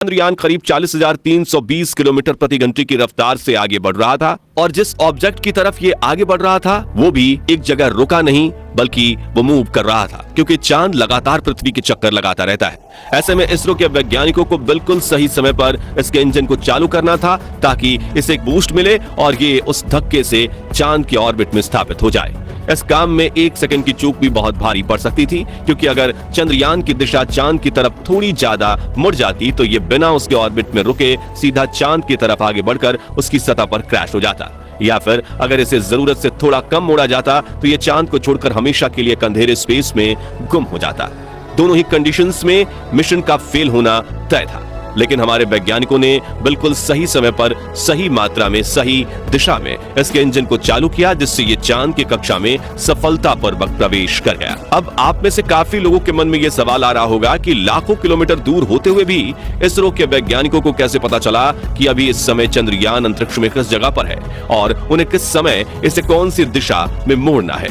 चंद्रयान करीब 40,320 किलोमीटर प्रति घंटे की रफ्तार से आगे बढ़ रहा था और जिस ऑब्जेक्ट की तरफ ये आगे बढ़ रहा था वो भी एक जगह रुका नहीं बल्कि वो मूव कर रहा था, क्योंकि चांद लगातार पृथ्वी के चक्कर लगाता रहता है। ऐसे में इसरो के वैज्ञानिकों को बिल्कुल सही समय पर इसके इंजन को चालू करना था ताकि इसे एक बूस्ट मिले और ये उस धक्के से चांद के ऑर्बिट में स्थापित हो जाए। इस काम में 1 सेकंड की चूक भी बहुत भारी पड़ सकती थी, क्योंकि अगर चंद्रयान की दिशा चांद की तरफ थोड़ी ज्यादा मुड़ जाती तो ये बिना उसके ऑर्बिट में रुके सीधा चांद की तरफ आगे बढ़कर उसकी सतह पर क्रैश हो जाता, या फिर अगर इसे जरूरत से थोड़ा कम मोड़ा जाता तो ये चांद को छोड़कर हमेशा के लिए अंधेरे स्पेस में गुम हो जाता। दोनों ही कंडीशंस में मिशन का फेल होना तय था, लेकिन हमारे वैज्ञानिकों ने बिल्कुल सही समय पर सही मात्रा में सही दिशा में इसके इंजन को चालू किया, जिससे ये चांद की कक्षा में सफलतापूर्वक प्रवेश कर गया। अब आप में से काफी लोगों के मन में ये सवाल आ रहा होगा कि लाखों किलोमीटर दूर होते हुए भी इसरो के वैज्ञानिकों को कैसे पता चला कि अभी इस समय चंद्रयान अंतरिक्ष में किस जगह पर है और उन्हें किस समय इसे कौन सी दिशा में मोड़ना है।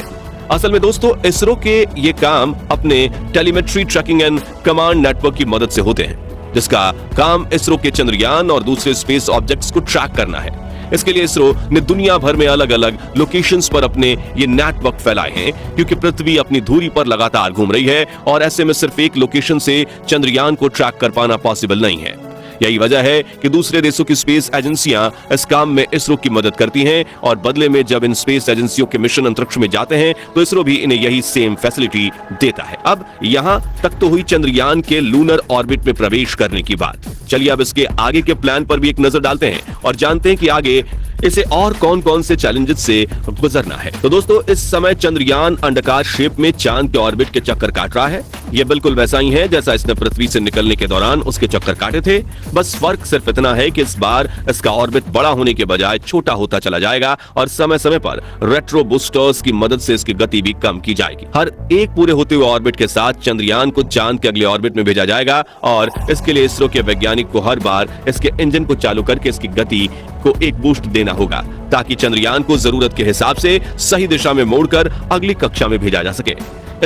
असल में दोस्तों, इसरो के ये काम अपने telemetry tracking and command network की मदद से होते हैं, जिसका काम इसरो के चंद्रयान और दूसरे स्पेस ऑब्जेक्ट्स को ट्रैक करना है। इसके लिए इसरो ने दुनिया भर में अलग अलग लोकेशंस पर अपने ये नेटवर्क फैलाए हैं, क्योंकि पृथ्वी अपनी धुरी पर लगातार घूम रही है और ऐसे में सिर्फ एक लोकेशन से चंद्रयान को ट्रैक कर पाना पॉसिबल नहीं है। यही वजह है कि दूसरे देशों की स्पेस एजेंसियां इस काम में इसरो की मदद करती हैं और बदले में जब इन स्पेस एजेंसियों के मिशन अंतरिक्ष में जाते हैं तो इसरो भी इन्हें यही सेम फैसिलिटी देता है। अब यहां तक तो हुई चंद्रयान के लूनर ऑर्बिट में प्रवेश करने की बात। चलिए अब इसके आगे के प्लान पर भी एक नजर डालते हैं और जानते हैं कि आगे इसे और कौन कौन से चैलेंजेस से गुजरना है। तो दोस्तों, इस समय चंद्रयान अंडाकार शेप में चांद के ऑर्बिट के चक्कर काट रहा है। यह बिल्कुल वैसा ही है जैसा इसने पृथ्वी से निकलने के दौरान उसके चक्कर काटे थे, बस फर्क सिर्फ इतना है कि इस बार इसका ऑर्बिट बड़ा होने के बजाय छोटा होता चला जाएगा और समय समय पर रेट्रो बूस्टर्स की मदद से इसकी गति भी कम की जाएगी। हर एक पूरे होते हुए ऑर्बिट के साथ चंद्रयान को चांद के अगले ऑर्बिट में भेजा जाएगा और इसके लिए इसरो के वैज्ञानिक को हर बार इसके इंजन को चालू करके इसकी गति को एक बूस्ट देना होगा, ताकि चंद्रयान को जरूरत के हिसाब से सही दिशा में मोड़कर अगली कक्षा में भेजा जा सके।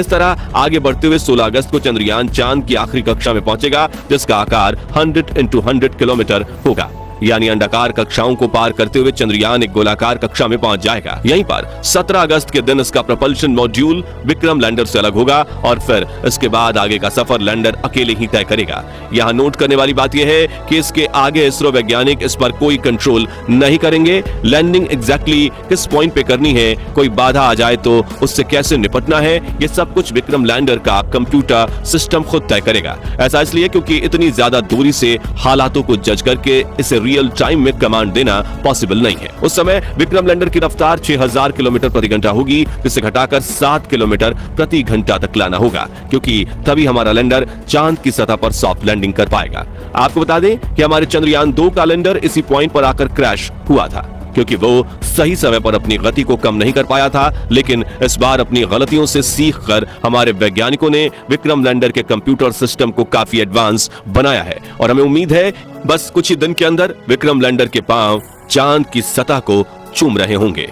इस तरह आगे बढ़ते हुए 16 अगस्त को चंद्रयान चांद की आखिरी कक्षा में पहुंचेगा, जिसका आकार 100x100 किलोमीटर होगा। यानी अंडाकार कक्षाओं को पार करते हुए चंद्रयान एक गोलाकार कक्षा में पहुंच जाएगा। यहीं पर 17 अगस्त के दिन इसका propulsion मॉड्यूल विक्रम लैंडर से अलग होगा और फिर इसके बाद आगे का सफर लैंडर अकेले ही तय करेगा। यहाँ नोट करने वाली बात यह है कि इसके आगे इसरो वैज्ञानिक इस पर कोई कंट्रोल नहीं करेंगे। लैंडिंग एग्जैक्टली किस पॉइंट पे करनी है, कोई बाधा आ जाए तो उससे कैसे निपटना है, ये सब कुछ विक्रम लैंडर का कंप्यूटर सिस्टम खुद तय करेगा। ऐसा इसलिए क्योंकि इतनी ज्यादा दूरी से हालातों को जज करके इसे रियल टाइम में कमांड देना पॉसिबल नहीं है। उस समय विक्रम लैंडर की रफ्तार 6000 किलोमीटर प्रति घंटा होगी, जिसे घटाकर 7 किलोमीटर प्रति घंटा तक लाना होगा, क्योंकि तभी हमारा लैंडर चांद की सतह पर सॉफ्ट लैंडिंग कर पाएगा। आपको बता दें कि हमारे चंद्रयान 2 का लैंडर इसी पॉइंट पर आकर क्रैश हुआ था, क्योंकि वो सही समय पर अपनी गति को कम नहीं कर पाया था। लेकिन इस बार अपनी गलतियों से सीखकर हमारे वैज्ञानिकों ने विक्रम लैंडर के कंप्यूटर सिस्टम को काफी एडवांस बनाया है और हमें उम्मीद है बस कुछ ही दिन के अंदर विक्रम लैंडर के पांव चांद की सतह को चूम रहे होंगे।